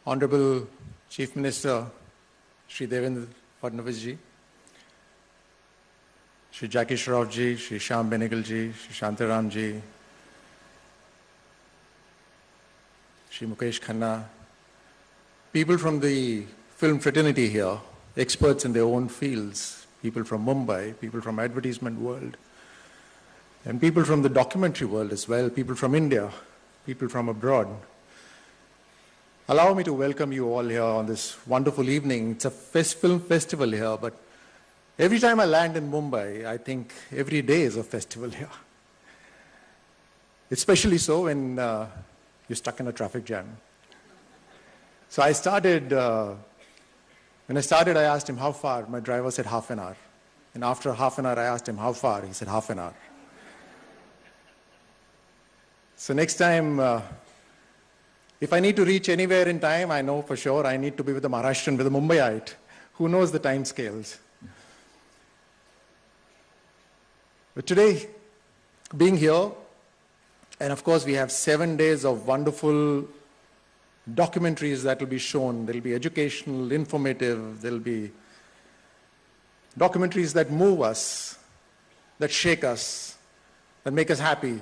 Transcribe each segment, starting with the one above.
Honorable Chief Minister Shri Rajyavardhan ji, Shri Jackie Shroff ji, Shri Shyam Benegal ji, Shri Shantaram ji, Shri Mukesh Khanna, people from the film fraternity here, experts in their own fields, people from Mumbai, people from advertisement world, and people from the documentary world as well, people from India, people from abroad. Allow me to welcome you all here on this wonderful evening. It's a film festival here, but every time I land in Mumbai, I think every day is a festival here. Especially so when you're stuck in a traffic jam. So when I started, I asked him how far. My driver said half an hour. And after half an hour, I asked him how far. He said half an hour. So next time, if I need to reach anywhere in time, I know for sure I need to be with a Maharashtrian, with a Mumbaiite, who knows the time scales. But today, being here, and of course we have 7 days of wonderful documentaries that will be shown. There will be educational, informative, there will be documentaries that move us, that shake us, that make us happy.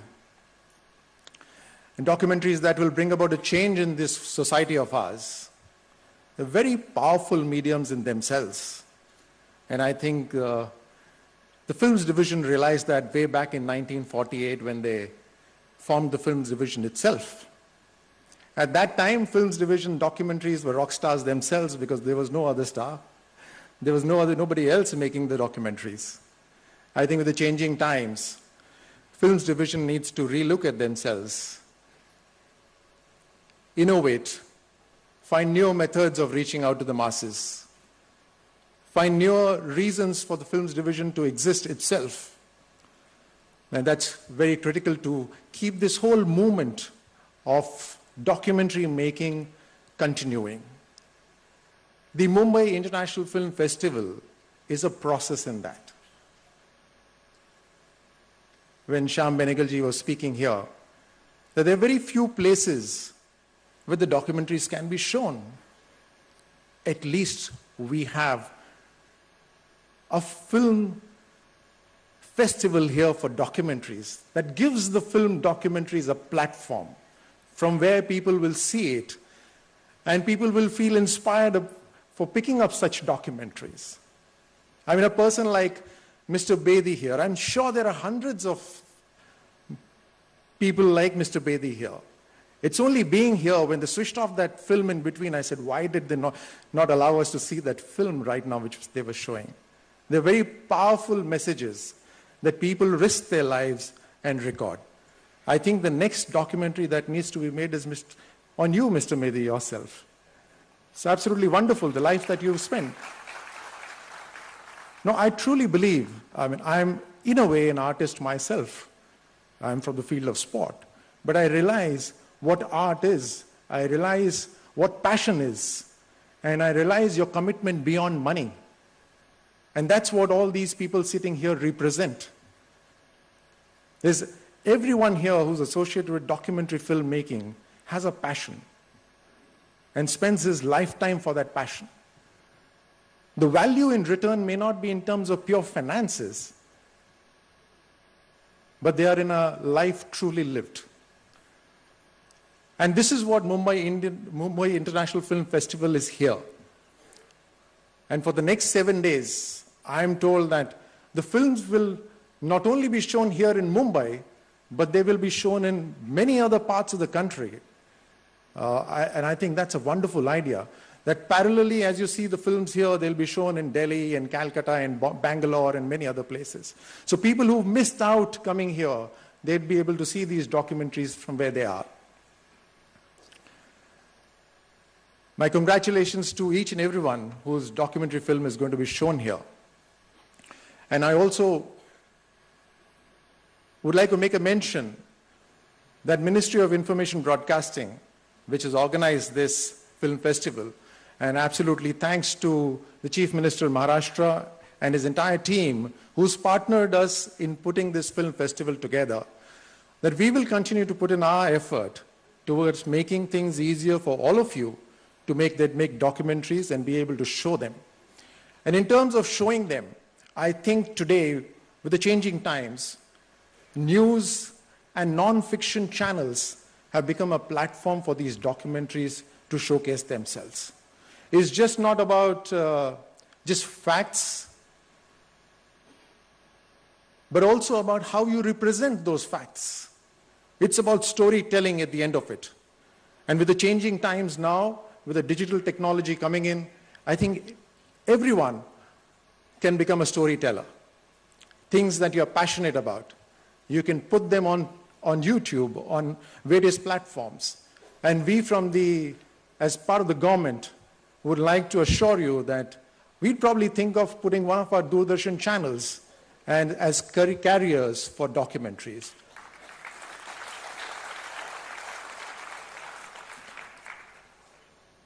And documentaries that will bring about a change in this society of ours. They're very powerful mediums in themselves. And I think the Films Division realized that way back in 1948 when they formed the Films Division itself. At that time, Films Division documentaries were rock stars themselves because there was no other star. There was nobody else making the documentaries. I think with the changing times, Films Division needs to relook at themselves, innovate, find new methods of reaching out to the masses, find newer reasons for the Films Division to exist itself. And that's very critical to keep this whole movement of documentary making continuing. The Mumbai International Film Festival is a process in that. When Shyam Benegal ji was speaking here, that there are very few places where the documentaries can be shown. At least we have a film festival here for documentaries that gives the film documentaries a platform from where people will see it and people will feel inspired for picking up such documentaries. I mean, a person like Mr. Bedi here, I'm sure there are hundreds of people like Mr. Bedi here. It's only being here, when they switched off that film in between, I said, why did they not allow us to see that film right now, which they were showing? They're very powerful messages that people risk their lives and record. I think the next documentary that needs to be made is on you, Mr. Mehdi, yourself. It's absolutely wonderful, the life that you've spent. No, I truly believe, I'm in a way an artist myself. I'm from the field of sport. But I realize what art is. I realize what passion is. And I realize your commitment beyond money. And that's what all these people sitting here represent. There's everyone here who's associated with documentary filmmaking has a passion and spends his lifetime for that passion. The value in return may not be in terms of pure finances, but they are in a life truly lived. And this is what Mumbai International Film Festival is here. And for the next 7 days, I'm told that the films will not only be shown here in Mumbai, but they will be shown in many other parts of the country. And I think that's a wonderful idea. That parallelly, as you see the films here, they'll be shown in Delhi and Calcutta and Bangalore and many other places. So people who've missed out coming here, they'd be able to see these documentaries from where they are. My congratulations to each and everyone whose documentary film is going to be shown here. And I also would like to make a mention that Ministry of Information Broadcasting, which has organized this film festival, and absolutely thanks to the Chief Minister of Maharashtra and his entire team who's partnered us in putting this film festival together, that we will continue to put in our effort towards making things easier for all of you to make documentaries and be able to show them. And in terms of showing them, I think today, with the changing times, news and non-fiction channels have become a platform for these documentaries to showcase themselves. It's just not about just facts, but also about how you represent those facts. It's about storytelling at the end of it. And with the changing times now, with the digital technology coming in, I think everyone can become a storyteller. Things that you're passionate about, you can put them on YouTube, on various platforms. And we as part of the government, would like to assure you that we'd probably think of putting one of our Doordarshan channels and as carriers for documentaries.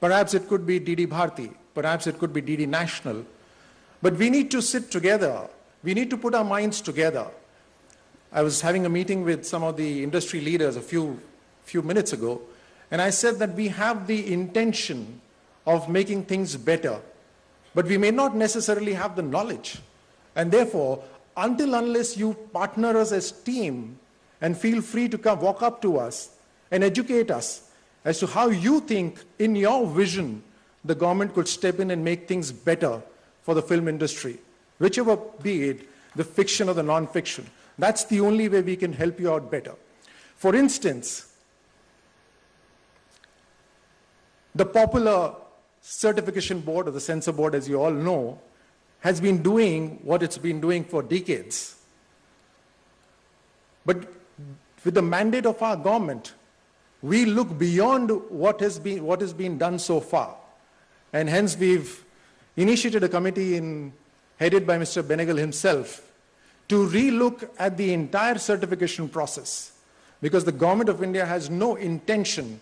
Perhaps it could be DD Bharati, perhaps it could be DD National, but we need to sit together. We need to put our minds together. I was having a meeting with some of the industry leaders a few minutes ago, and I said that we have the intention of making things better, but we may not necessarily have the knowledge. And therefore, unless you partner us as team and feel free to come walk up to us and educate us as to how you think in your vision the government could step in and make things better for the film industry, whichever be it, the fiction or the non-fiction. That's the only way we can help you out better. For instance, the popular certification board or the censor board, as you all know, has been doing what it's been doing for decades. But with the mandate of our government, we look beyond what has been done so far. And hence we've initiated a committee headed by Mr. Benegal himself to relook at the entire certification process, because the government of India has no intention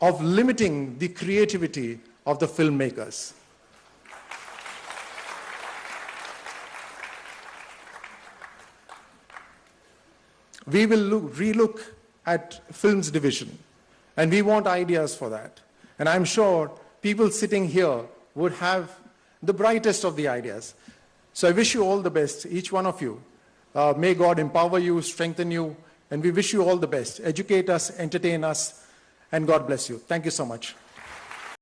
of limiting the creativity of the filmmakers. We will relook at films division, and we want ideas for that. And I'm sure people sitting here would have the brightest of the ideas. So I wish you all the best, each one of you. May God empower you, strengthen you, and we wish you all the best. Educate us, entertain us, and God bless you. Thank you so much.